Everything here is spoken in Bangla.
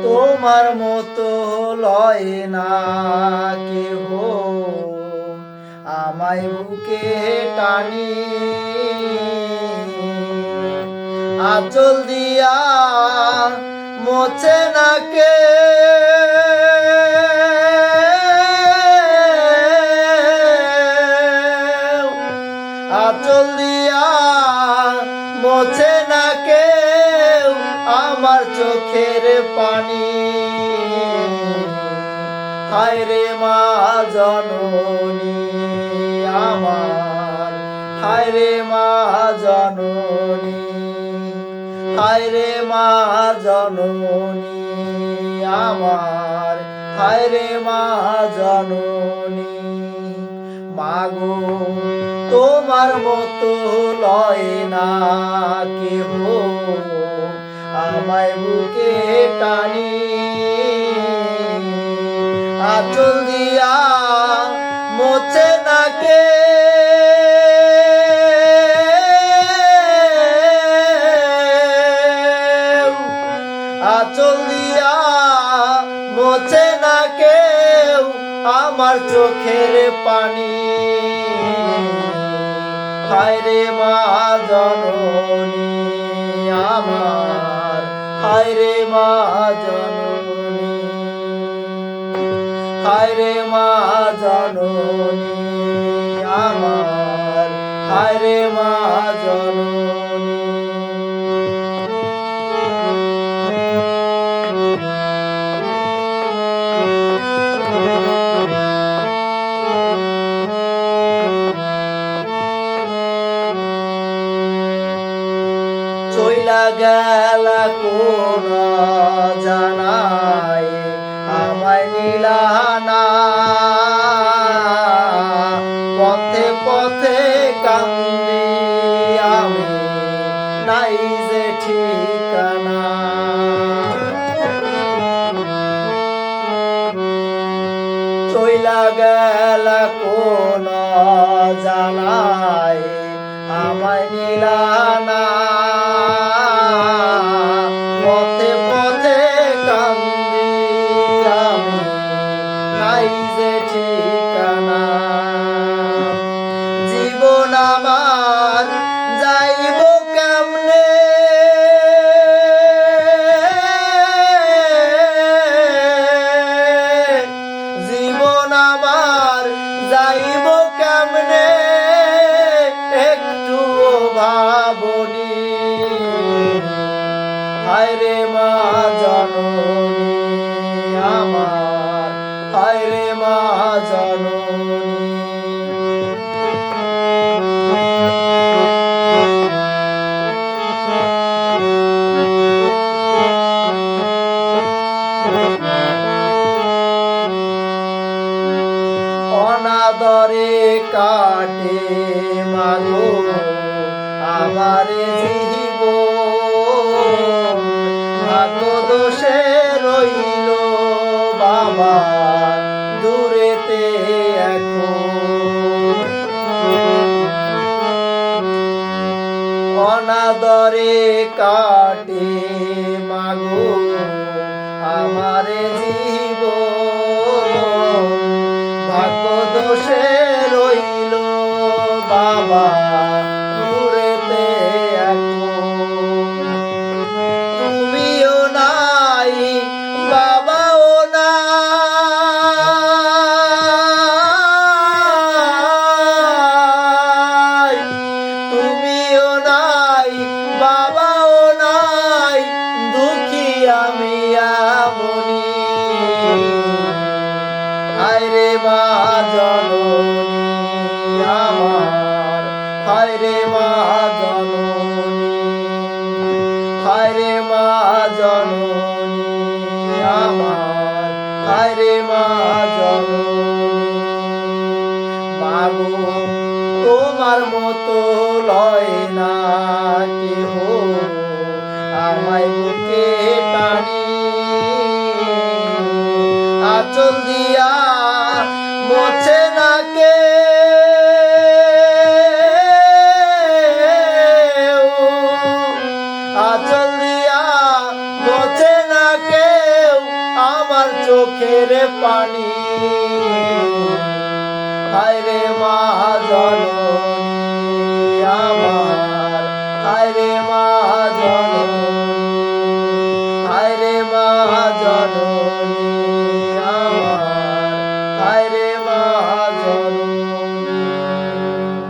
তোমার মতো লয় না কেহ আমায় বুকে টানি আঁচল দিয়া মোছে না কে আঁচল দিয়া মোছে না কেউ আমার চোখের পানি হায় রে মা জননী আমার হায় রে মা জননী হায় রে মা জননী আমার হায় রে মা জননী মাগো তোমার মতো লয় না কেহ আমায় বুকে টানি আঁচল দিয়া মোছে না কে আঁচল দিয়া মোছে না কেউ আমার চোখের পানি হায় রে মা জননী আমার হায় রে মা জননী হায় রে মা জননী আমার হায় রে মা জননী চইলা গেলা কোন জানাই আমায় নিলানা পথে পথে কান্দি আমি নাই যে ঠিকানা চইলা গেলা কোন জানাই আমায় নিলানা পথে পথে কান্দি আমি নাই যে ঠিকানা জীবন আমার যাইব কেমনে জীবন আমার যাইব কেমনে একটু ভাবনি হায় রে মা জননী আমার হায় রে মা জননী অনাদরে কাটে মাগো আমার জীবন ভাগ্য দোষে রইল বাবা দূরেতে এখন অনাদরে কাটে মাগো আমার জীবন ভাগ্য দোষে রইল বাবা দূরেতে এখন তুমিও নাই বাবাও নাই তুমিও নাই বাবাও নাই দুঃখী আমি আমনি হায় রে মা জননী আমার হায় রে মা জননী হায় রে মা জননী আমার হায় রে মা জননী মাগো তোমার মতো লয় না কেহ আমায় বুকে টানি আঁচল দিয়া মোছে না কে আঁচল দিয়া মোছে না কেউ চোখের পানি হায় রে মা জননী আমার হায় রে মা জননী হায় রে মা জননী